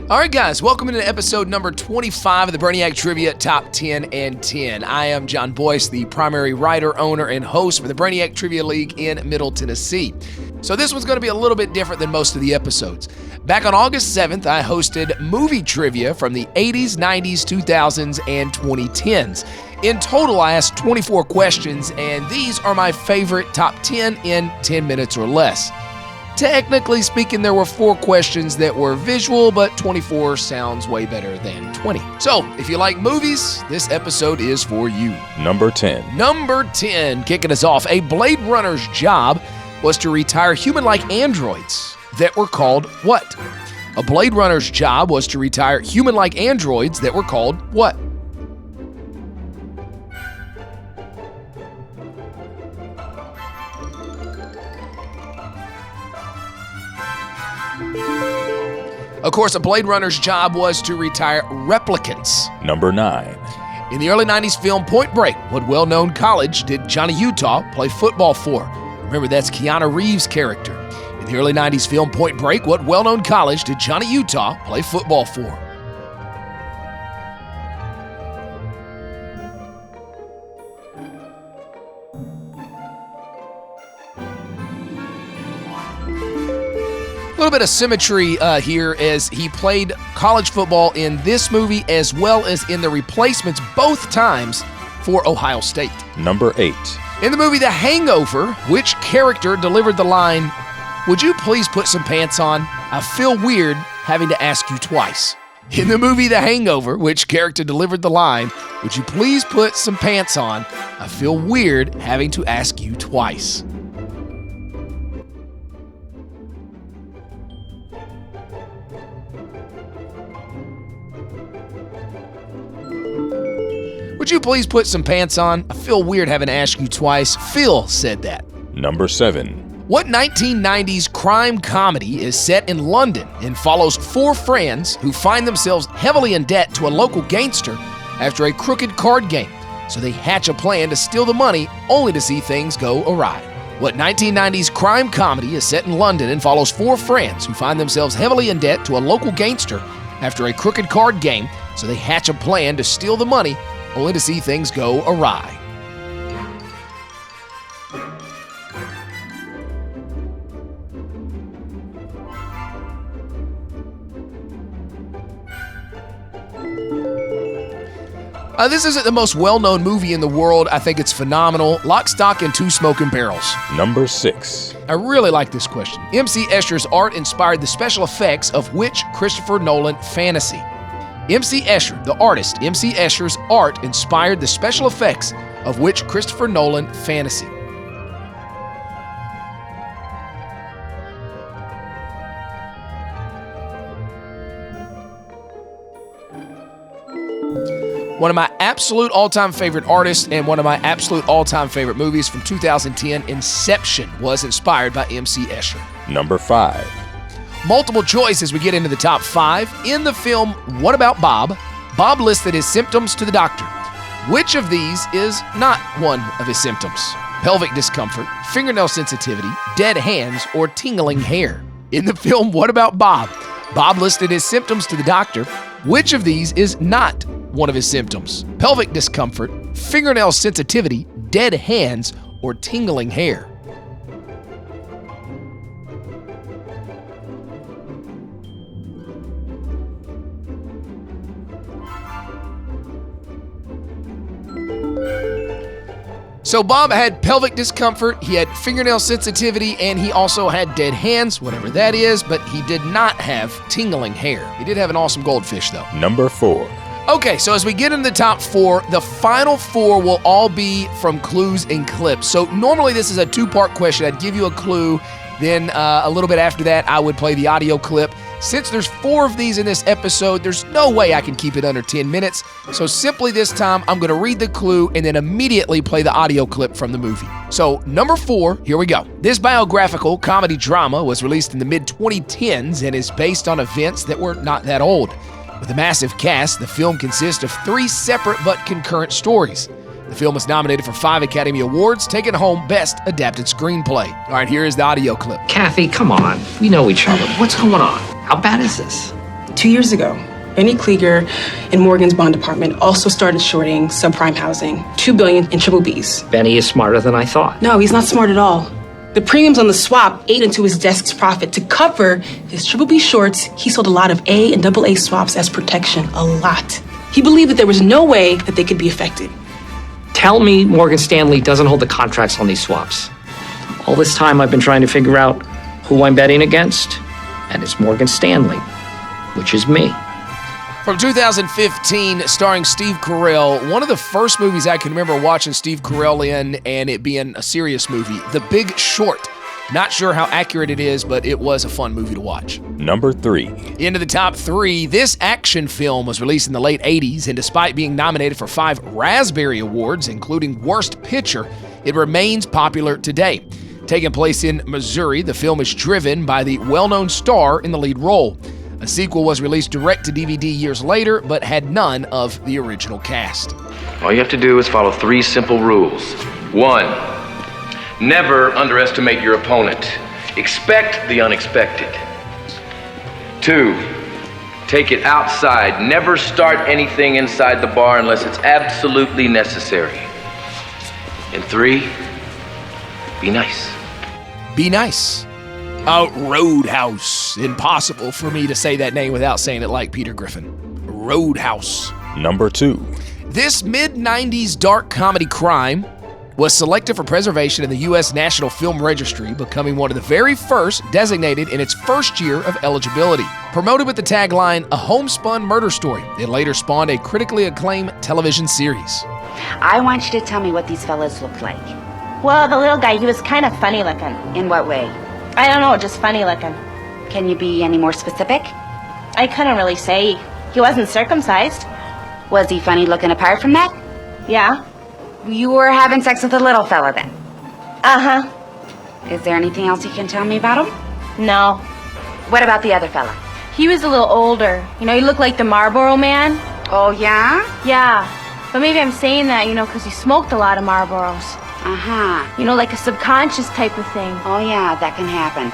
All right, guys, welcome into episode number 25 of the Brainiac Trivia Top 10 and 10. I am John Boyce, the primary writer, owner, and host for the Brainiac Trivia League in Middle Tennessee. So this one's going to be a little bit different than most of the episodes. Back on August 7th, I hosted movie trivia from the 80s, 90s, 2000s, and 2010s. In total, I asked 24 questions, and these are my favorite top 10 in 10 minutes or less. Technically speaking, there were 4 questions that were visual, but 24 sounds way better than 20. So, if you like movies, this episode is for you. Number 10. Number 10, kicking us off. A Blade Runner's job was to retire human-like androids that were called what? A Blade Runner's job was to retire human-like androids that were called what? Of course, a Blade Runner's job was to retire replicants. Number 9. In the early 90s film Point Break, what well-known college did Johnny Utah play football for? Remember, that's Keanu Reeves' character. In the early 90s film Point Break, what well-known college did Johnny Utah play football for? A little bit of symmetry here as he played college football in this movie as well as in The Replacements both times for Ohio State. Number 8. In the movie The Hangover, which character delivered the line, "Would you please put some pants on? I feel weird having to ask you twice." In the movie The Hangover, which character delivered the line, "Would you please put some pants on? I feel weird having to ask you twice." Would you please put some pants on? I feel weird having to ask you twice. Phil said that. Number 7. What 1990s crime comedy is set in London and follows 4 friends who find themselves heavily in debt to a local gangster after a crooked card game? So they hatch a plan to steal the money only to see things go awry. What 1990s crime comedy is set in London and follows 4 friends who find themselves heavily in debt to a local gangster after a crooked card game? So they hatch a plan to steal the money only to see things go awry. This isn't the most well-known movie in the world. I think it's phenomenal. Lock, Stock, and Two Smoking Barrels. Number 6. I really like this question. M.C. Escher's art inspired the special effects of which Christopher Nolan fantasy? M.C. Escher, the artist, M.C. Escher's art inspired the special effects of which Christopher Nolan fantasy? One of my absolute all-time favorite artists and one of my absolute all-time favorite movies from 2010, Inception, was inspired by M.C. Escher. Number 5. Multiple choice as we get into the top 5. In the film What About Bob, Bob listed his symptoms to the doctor. Which of these is not one of his symptoms? Pelvic discomfort, fingernail sensitivity, dead hands, or tingling hair? In the film What About Bob, Bob listed his symptoms to the doctor. Which of these is not one of his symptoms? Pelvic discomfort, fingernail sensitivity, dead hands, or tingling hair? So Bob had pelvic discomfort, he had fingernail sensitivity, and he also had dead hands, whatever that is, but he did not have tingling hair. He did have an awesome goldfish, though. Number 4. Okay, so as we get into the top 4, the final 4 will all be from clues and clips. So normally this is a 2-part question. I'd give you a clue, then a little bit after that, I would play the audio clip. Since there's 4 of these in this episode, there's no way I can keep it under 10 minutes. So simply this time, I'm going to read the clue and then immediately play the audio clip from the movie. So number 4, here we go. This biographical comedy drama was released in the mid-2010s and is based on events that were not that old. With a massive cast, the film consists of 3 separate but concurrent stories. The film was nominated for 5 Academy Awards, taking home Best Adapted Screenplay. All right, here is the audio clip. Kathy, come on. We know each other. What's going on? How bad is this? 2 years ago, Benny Klieger in Morgan's bond department also started shorting subprime housing, $2 billion in triple Bs. Benny is smarter than I thought. No, he's not smart at all. The premiums on the swap ate into his desk's profit. To cover his triple B shorts, he sold a lot of A and double A swaps as protection. A lot. He believed that there was no way that they could be affected. Tell me Morgan Stanley doesn't hold the contracts on these swaps. All this time I've been trying to figure out who I'm betting against, and it's Morgan Stanley, which is me. From 2015, starring Steve Carell, one of the first movies I can remember watching Steve Carell in, and it being a serious movie, The Big Short. Not sure how accurate it is, but it was a fun movie to watch. Number 3. Into the top 3, this action film was released in the late 80s, and despite being nominated for 5 Raspberry Awards, including Worst Picture, it remains popular today. Taking place in Missouri, the film is driven by the well-known star in the lead role. A sequel was released direct to DVD years later, but had none of the original cast. All you have to do is follow 3 simple rules. 1, never underestimate your opponent. Expect the unexpected. 2, take it outside. Never start anything inside the bar unless it's absolutely necessary. And 3, be nice. Be nice. Roadhouse. Impossible for me to say that name without saying it like Peter Griffin. Roadhouse. Number 2. This mid-90s dark comedy crime was selected for preservation in the U.S. National Film Registry, becoming one of the very first designated in its first year of eligibility. Promoted with the tagline, "A homespun murder story," it later spawned a critically acclaimed television series. I want you to tell me what these fellas look like. Well, the little guy, he was kind of funny looking. In what way? I don't know, just funny looking. Can you be any more specific? I couldn't really say. He wasn't circumcised. Was he funny looking apart from that? Yeah. You were having sex with the little fella then? Uh-huh. Is there anything else you can tell me about him? No. What about the other fella? He was a little older. You know, he looked like the Marlboro Man. Oh, yeah? Yeah. But maybe I'm saying that, because he smoked a lot of Marlboros. Uh-huh. Like a subconscious type of thing. Oh, yeah, that can happen.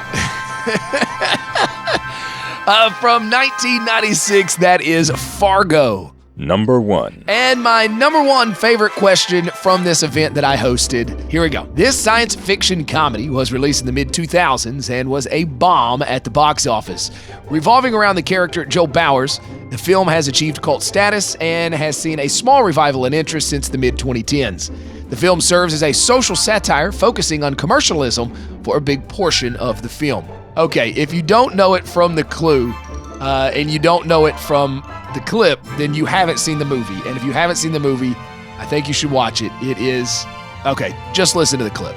From 1996, that is Fargo. Number 1. And my number 1 favorite question from this event that I hosted. Here we go. This science fiction comedy was released in the mid-2000s and was a bomb at the box office. Revolving around the character Joe Bowers, the film has achieved cult status and has seen a small revival in interest since the mid-2010s. The film serves as a social satire focusing on commercialism for a big portion of the film. Okay, if you don't know it from the clue, and you don't know it from the clip, then you haven't seen the movie. And if you haven't seen the movie, I think you should watch it. It is... Okay, just listen to the clip.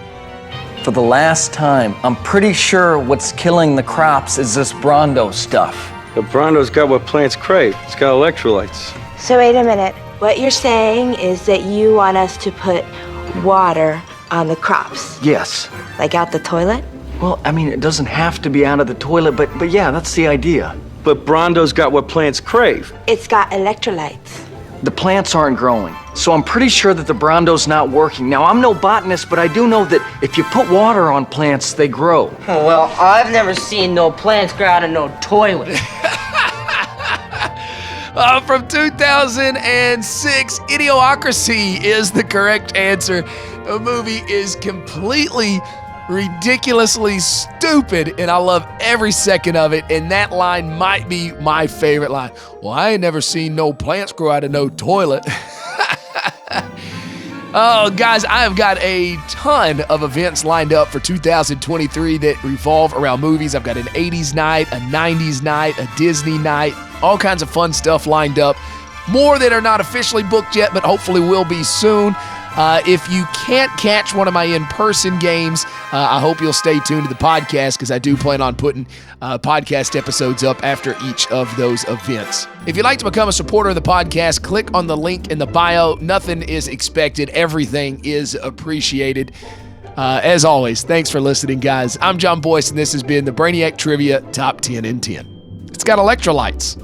For the last time, I'm pretty sure what's killing the crops is this Brondo stuff. The Brondo's got what plants crave. It's got electrolytes. So wait a minute. What you're saying is that you want us to put water on the crops? Yes. Like out the toilet? Well, I mean, it doesn't have to be out of the toilet, but yeah, that's the idea. But Brondo's got what plants crave. It's got electrolytes. The plants aren't growing, so I'm pretty sure that the Brondo's not working. Now, I'm no botanist, but I do know that if you put water on plants, they grow. Oh, well, I've never seen no plants grow out of no toilet. From 2006, Idiocracy is the correct answer. The movie is completely, ridiculously stupid, and I love every second of it, and that line might be my favorite line. Well, I ain't never seen no plants grow out of no toilet. Oh, guys, I have got a ton of events lined up for 2023 that revolve around movies. I've got an 80's night, a 90's night, a Disney night, all kinds of fun stuff lined up. More that are not officially booked yet, but hopefully will be soon. If you can't catch one of my in-person games, I hope you'll stay tuned to the podcast because I do plan on putting podcast episodes up after each of those events. If you'd like to become a supporter of the podcast, click on the link in the bio. Nothing is expected. Everything is appreciated. As always, thanks for listening, guys. I'm John Boyce, and this has been the Brainiac Trivia Top 10 in 10. It's got electrolytes.